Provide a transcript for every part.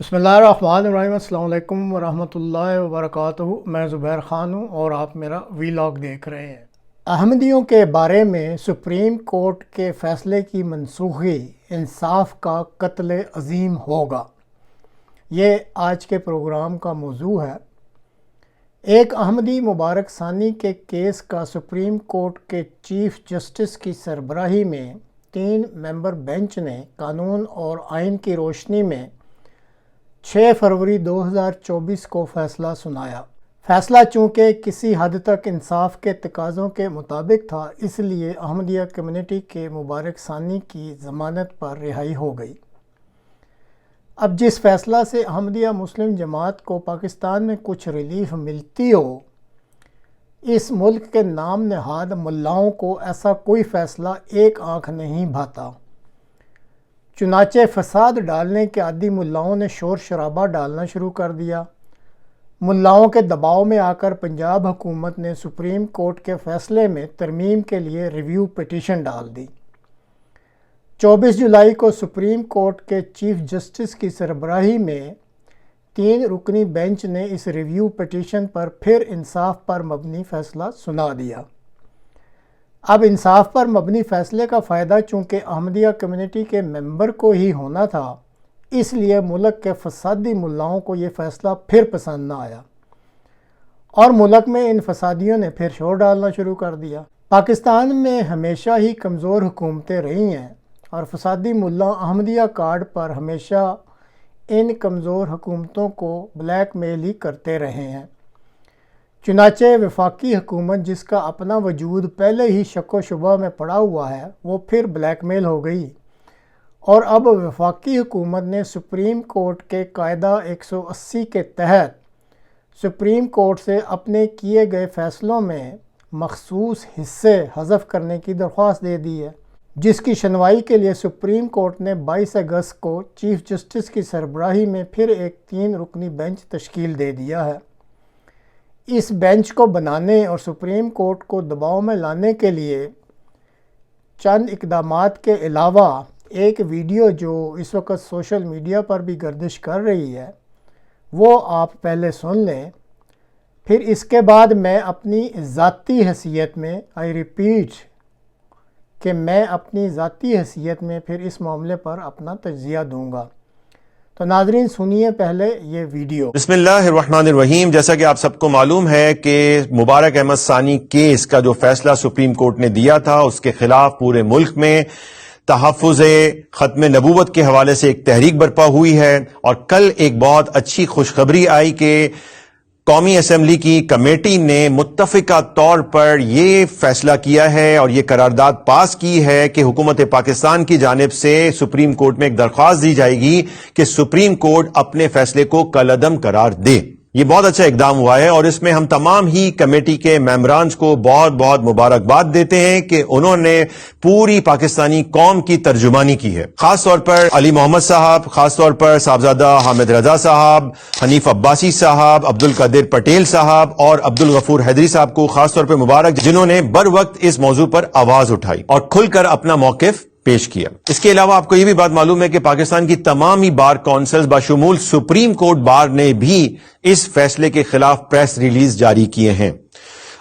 بسم اللہ الرحمن الرحیم۔ السلام علیکم ورحمۃ اللہ وبرکاتہ۔ میں زبیر خان ہوں اور آپ میرا ویلاگ دیکھ رہے ہیں۔ احمدیوں کے بارے میں سپریم کورٹ کے فیصلے کی منسوخی انصاف کا قتل عظیم ہوگا، یہ آج کے پروگرام کا موضوع ہے۔ ایک احمدی مبارک ثانی کے کیس کا سپریم کورٹ کے چیف جسٹس کی سربراہی میں 3 ممبر بینچ نے قانون اور آئین کی روشنی میں 6 فروری 2024 کو فیصلہ سنایا۔ فیصلہ چونکہ کسی حد تک انصاف کے تقاضوں کے مطابق تھا، اس لیے احمدیہ کمیونٹی کے مبارک ثانی کی ضمانت پر رہائی ہو گئی۔ اب جس فیصلہ سے احمدیہ مسلم جماعت کو پاکستان میں کچھ ریلیف ملتی ہو، اس ملک کے نام نہاد ملاؤں کو ایسا کوئی فیصلہ ایک آنکھ نہیں بھاتا۔ چنانچہ فساد ڈالنے کے عادی ملاؤں نے شور شرابہ ڈالنا شروع کر دیا۔ ملاؤں کے دباؤ میں آ کر پنجاب حکومت نے سپریم کورٹ کے فیصلے میں ترمیم کے لیے ریویو پٹیشن ڈال دی۔ 24 جولائی کو سپریم کورٹ کے چیف جسٹس کی سربراہی میں 3 رکنی بینچ نے اس ریویو پٹیشن پر پھر انصاف پر مبنی فیصلہ سنا دیا۔ اب انصاف پر مبنی فیصلے کا فائدہ چونکہ احمدیہ کمیونٹی کے ممبر کو ہی ہونا تھا، اس لیے ملک کے فسادی ملاؤں کو یہ فیصلہ پھر پسند نہ آیا اور ملک میں ان فسادیوں نے پھر شور ڈالنا شروع کر دیا۔ پاکستان میں ہمیشہ ہی کمزور حکومتیں رہی ہیں اور فسادی ملا احمدیہ کارڈ پر ہمیشہ ان کمزور حکومتوں کو بلیک میل ہی کرتے رہے ہیں۔ چنانچہ وفاقی حکومت، جس کا اپنا وجود پہلے ہی شک و شبہ میں پڑا ہوا ہے، وہ پھر بلیک میل ہو گئی اور اب وفاقی حکومت نے سپریم کورٹ کے قاعدہ 180 کے تحت سپریم کورٹ سے اپنے کیے گئے فیصلوں میں مخصوص حصے حذف کرنے کی درخواست دے دی ہے، جس کی سنوائی کے لیے سپریم کورٹ نے 22 اگست کو چیف جسٹس کی سربراہی میں پھر ایک 3 رکنی بینچ تشکیل دے دیا ہے۔ اس بینچ کو بنانے اور سپریم کورٹ کو دباؤ میں لانے کے لیے چند اقدامات کے علاوہ ایک ویڈیو جو اس وقت سوشل میڈیا پر بھی گردش کر رہی ہے، وہ آپ پہلے سن لیں، پھر اس کے بعد میں اپنی ذاتی حیثیت میں کہ میں اپنی ذاتی حیثیت میں پھر اس معاملے پر اپنا تجزیہ دوں گا۔ تو ناظرین سنیے پہلے یہ ویڈیو۔ بسم اللہ الرحمن الرحیم۔ جیسا کہ آپ سب کو معلوم ہے کہ مبارک احمد ثانی کیس کا جو فیصلہ سپریم کورٹ نے دیا تھا، اس کے خلاف پورے ملک میں تحفظ ختم نبوت کے حوالے سے ایک تحریک برپا ہوئی ہے، اور کل ایک بہت اچھی خوشخبری آئی کہ قومی اسمبلی کی کمیٹی نے متفقہ طور پر یہ فیصلہ کیا ہے اور یہ قرارداد پاس کی ہے کہ حکومت پاکستان کی جانب سے سپریم کورٹ میں ایک درخواست دی جائے گی کہ سپریم کورٹ اپنے فیصلے کو کالعدم قرار دے۔ یہ بہت اچھا اقدام ہوا ہے اور اس میں ہم تمام ہی کمیٹی کے ممبران کو بہت بہت مبارکباد دیتے ہیں کہ انہوں نے پوری پاکستانی قوم کی ترجمانی کی ہے۔ خاص طور پر علی محمد صاحب، خاص طور پر صاحبزادہ حامد رضا صاحب، حنیف عباسی صاحب، عبدالقادر پٹیل صاحب اور عبدالغفور حیدری صاحب کو خاص طور پر مبارک، جنہوں نے بر وقت اس موضوع پر آواز اٹھائی اور کھل کر اپنا موقف پیش کیا۔ اس کے علاوہ آپ کو یہ بھی بات معلوم ہے کہ پاکستان کی تمام ہی بار کونسلز بشمول سپریم کورٹ بار نے بھی اس فیصلے کے خلاف پریس ریلیز جاری کیے ہیں،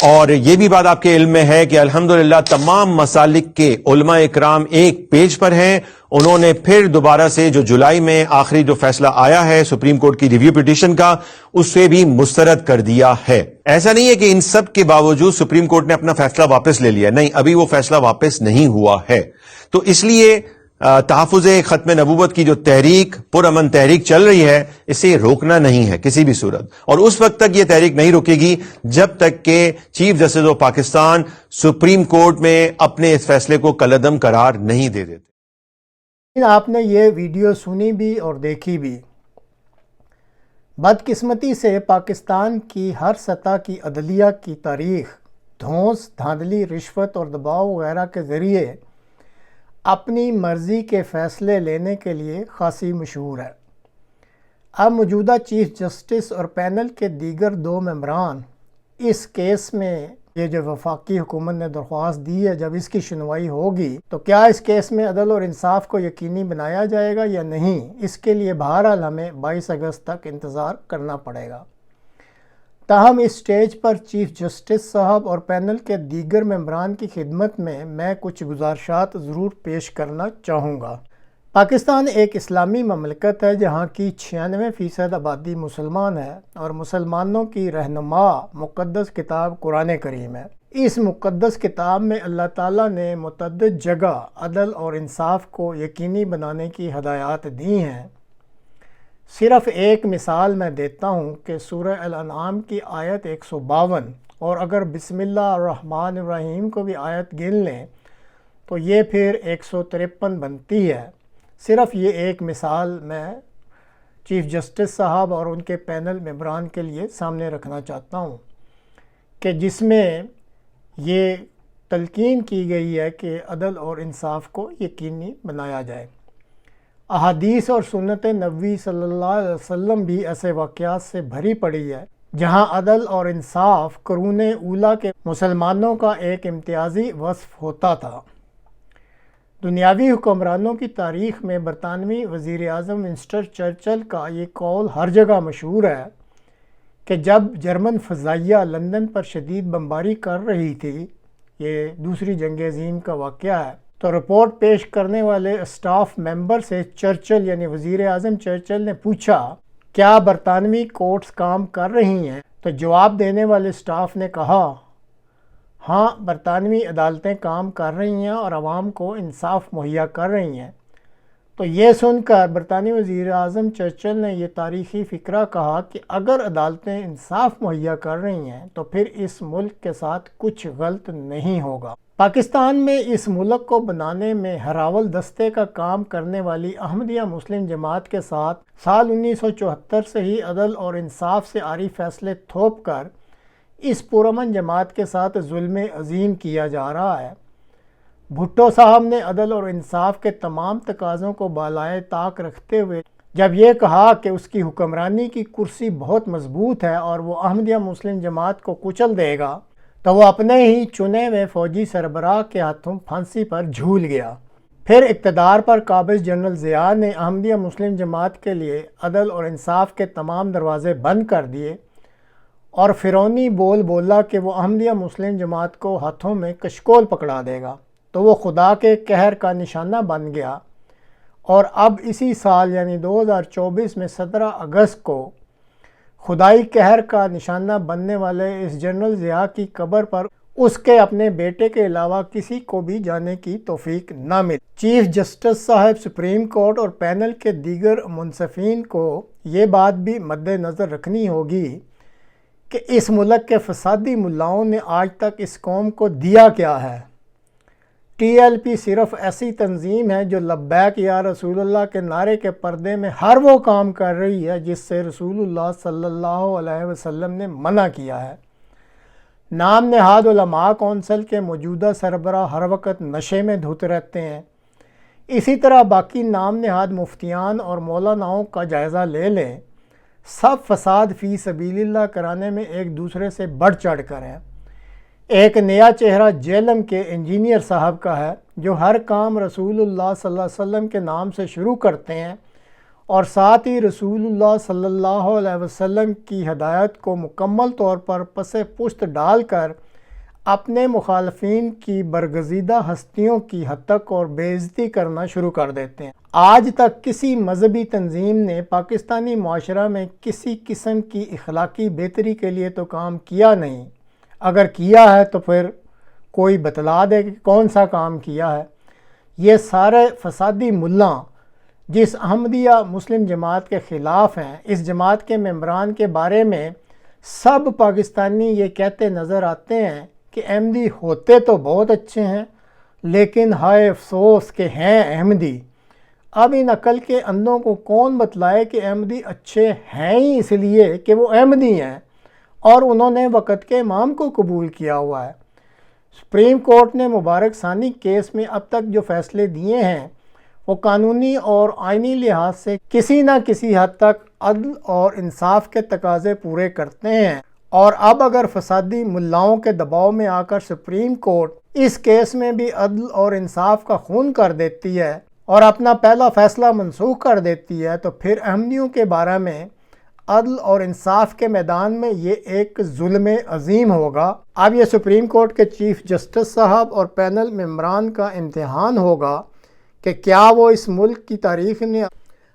اور یہ بھی بات آپ کے علم میں ہے کہ الحمدللہ تمام مسالک کے علماء اکرام ایک پیج پر ہیں۔ انہوں نے پھر دوبارہ سے جو جولائی میں آخری جو فیصلہ آیا ہے سپریم کورٹ کی ریویو پٹیشن کا، اس سے بھی مسترد کر دیا ہے۔ ایسا نہیں ہے کہ ان سب کے باوجود سپریم کورٹ نے اپنا فیصلہ واپس لے لیا، نہیں، ابھی وہ فیصلہ واپس نہیں ہوا ہے۔ تو اس لیے تحفظ ختم نبوت کی جو تحریک، پرامن تحریک چل رہی ہے، اسے روکنا نہیں ہے کسی بھی صورت، اور اس وقت تک یہ تحریک نہیں رکے گی جب تک کہ chief justice of Pakistan supreme court میں اپنے اس فیصلے کو کالعدم قرار نہیں دے دیتے۔ آپ نے یہ ویڈیو سنی بھی اور دیکھی بھی۔ بدقسمتی سے پاکستان کی ہر سطح کی عدلیہ کی تاریخ دھونس، دھاندلی، رشوت اور دباؤ وغیرہ کے ذریعے اپنی مرضی کے فیصلے لینے کے لیے خاصی مشہور ہے۔ اب موجودہ چیف جسٹس اور پینل کے دیگر 2 ممبران اس کیس میں یہ جو وفاقی حکومت نے درخواست دی ہے، جب اس کی سنوائی ہوگی تو کیا اس کیس میں عدل اور انصاف کو یقینی بنایا جائے گا یا نہیں، اس کے لیے بہرحال ہمیں 22 اگست تک انتظار کرنا پڑے گا۔ تاہم اس سٹیج پر چیف جسٹس صاحب اور پینل کے دیگر ممبران کی خدمت میں کچھ گزارشات ضرور پیش کرنا چاہوں گا۔ پاکستان ایک اسلامی مملکت ہے جہاں کی 96% آبادی مسلمان ہے اور مسلمانوں کی رہنما مقدس کتاب قرآن کریم ہے۔ اس مقدس کتاب میں اللہ تعالیٰ نے متعدد جگہ عدل اور انصاف کو یقینی بنانے کی ہدایات دی ہیں۔ صرف ایک مثال میں دیتا ہوں کہ سورہ الانعام کی آیت 152 اور اگر بسم اللہ الرحمن الرحیم کو بھی آیت گن لیں تو یہ پھر 153 بنتی ہے۔ صرف یہ ایک مثال میں چیف جسٹس صاحب اور ان کے پینل ممبران کے لیے سامنے رکھنا چاہتا ہوں کہ جس میں یہ تلقین کی گئی ہے کہ عدل اور انصاف کو یقینی بنایا جائے۔ احادیث اور سنت نبوی صلی اللہ علیہ وسلم بھی ایسے واقعات سے بھری پڑی ہے جہاں عدل اور انصاف قرون اولیٰ کے مسلمانوں کا ایک امتیازی وصف ہوتا تھا۔ دنیاوی حکمرانوں کی تاریخ میں برطانوی وزیر اعظم ونسٹن چرچل کا یہ قول ہر جگہ مشہور ہے کہ جب جرمن فضائیہ لندن پر شدید بمباری کر رہی تھی، یہ دوسری جنگ عظیم کا واقعہ ہے، تو رپورٹ پیش کرنے والے اسٹاف ممبر سے چرچل یعنی وزیر اعظم چرچل نے پوچھا کیا برطانوی کورٹس کام کر رہی ہیں؟ تو جواب دینے والے اسٹاف نے کہا ہاں، برطانوی عدالتیں کام کر رہی ہیں اور عوام کو انصاف مہیا کر رہی ہیں۔ تو یہ سن کر برطانوی وزیر اعظم چرچل نے یہ تاریخی فقرہ کہا کہ اگر عدالتیں انصاف مہیا کر رہی ہیں تو پھر اس ملک کے ساتھ کچھ غلط نہیں ہوگا۔ پاکستان میں اس ملک کو بنانے میں ہراول دستے کا کام کرنے والی احمدیہ مسلم جماعت کے ساتھ سال 1974 سے ہی عدل اور انصاف سے عاری فیصلے تھوپ کر اس پرامن جماعت کے ساتھ ظلم عظیم کیا جا رہا ہے۔ بھٹو صاحب نے عدل اور انصاف کے تمام تقاضوں کو بالائے طاق رکھتے ہوئے جب یہ کہا کہ اس کی حکمرانی کی کرسی بہت مضبوط ہے اور وہ احمدیہ مسلم جماعت کو کچل دے گا، تو وہ اپنے ہی چنے ہوئے فوجی سربراہ کے ہاتھوں پھانسی پر جھول گیا۔ پھر اقتدار پر قابض جنرل ضیاء نے احمدیہ مسلم جماعت کے لیے عدل اور انصاف کے تمام دروازے بند کر دیے اور فرعونی بول بولا کہ وہ احمدیہ مسلم جماعت کو ہاتھوں میں کشکول پکڑا دے گا، تو وہ خدا کے قہر کا نشانہ بن گیا۔ اور اب اسی سال یعنی 2024 میں 17 اگست کو خدائی قہر کا نشانہ بننے والے اس جنرل ضیاء کی قبر پر اس کے اپنے بیٹے کے علاوہ کسی کو بھی جانے کی توفیق نہ ملی۔ چیف جسٹس صاحب سپریم کورٹ اور پینل کے دیگر منصفین کو یہ بات بھی مد نظر رکھنی ہوگی کہ اس ملک کے فسادی ملاؤں نے آج تک اس قوم کو دیا کیا ہے۔ ٹی ایل پی صرف ایسی تنظیم ہے جو لبیک یا رسول اللہ کے نعرے کے پردے میں ہر وہ کام کر رہی ہے جس سے رسول اللہ صلی اللہ علیہ وسلم نے منع کیا ہے۔ نام نہاد علماء کونسل کے موجودہ سربراہ ہر وقت نشے میں دھت رہتے ہیں۔ اسی طرح باقی نام نہاد مفتیان اور مولاناؤں کا جائزہ لے لیں، سب فساد فی سبیل اللہ کرانے میں ایک دوسرے سے بڑھ چڑھ کر ہیں۔ ایک نیا چہرہ جیلم کے انجینئر صاحب کا ہے جو ہر کام رسول اللہ صلی اللہ علیہ وسلم کے نام سے شروع کرتے ہیں اور ساتھ ہی رسول اللہ صلی اللہ علیہ وسلم کی ہدایت کو مکمل طور پر پس پشت ڈال کر اپنے مخالفین کی برگزیدہ ہستیوں کی ہتک اور بے عزتی کرنا شروع کر دیتے ہیں۔ آج تک کسی مذہبی تنظیم نے پاکستانی معاشرہ میں کسی قسم کی اخلاقی بہتری کے لیے تو کام کیا نہیں، اگر کیا ہے تو پھر کوئی بتلا دے کہ کون سا کام کیا ہے۔ یہ سارے فسادی ملا جس احمدیہ مسلم جماعت کے خلاف ہیں، اس جماعت کے ممبران کے بارے میں سب پاکستانی یہ کہتے نظر آتے ہیں کہ احمدی ہوتے تو بہت اچھے ہیں لیکن ہائے افسوس کہ ہیں احمدی۔ اب ان عقل کے اندھوں کو کون بتلائے کہ احمدی اچھے ہیں ہی اس لیے کہ وہ احمدی ہیں اور انہوں نے وقت کے امام کو قبول کیا ہوا ہے۔ سپریم کورٹ نے مبارک ثانی کیس میں اب تک جو فیصلے دیے ہیں وہ قانونی اور آئینی لحاظ سے کسی نہ کسی حد تک عدل اور انصاف کے تقاضے پورے کرتے ہیں اور اب اگر فسادی ملاؤں کے دباؤ میں آ کر سپریم کورٹ اس کیس میں بھی عدل اور انصاف کا خون کر دیتی ہے اور اپنا پہلا فیصلہ منسوخ کر دیتی ہے تو پھر احمدیوں کے بارے میں عدل اور انصاف کے میدان میں یہ ایک ظلم عظیم ہوگا۔ اب یہ سپریم کورٹ کے چیف جسٹس صاحب اور پینل ممبران کا امتحان ہوگا کہ کیا وہ اس ملک کی تاریخ میں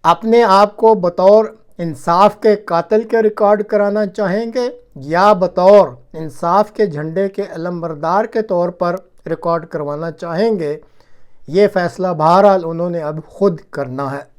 اپنے آپ کو بطور انصاف کے قاتل کے ریکارڈ کرانا چاہیں گے یا بطور انصاف کے جھنڈے کے علمبردار کے طور پر ریکارڈ کروانا چاہیں گے۔ یہ فیصلہ بہرحال انہوں نے اب خود کرنا ہے۔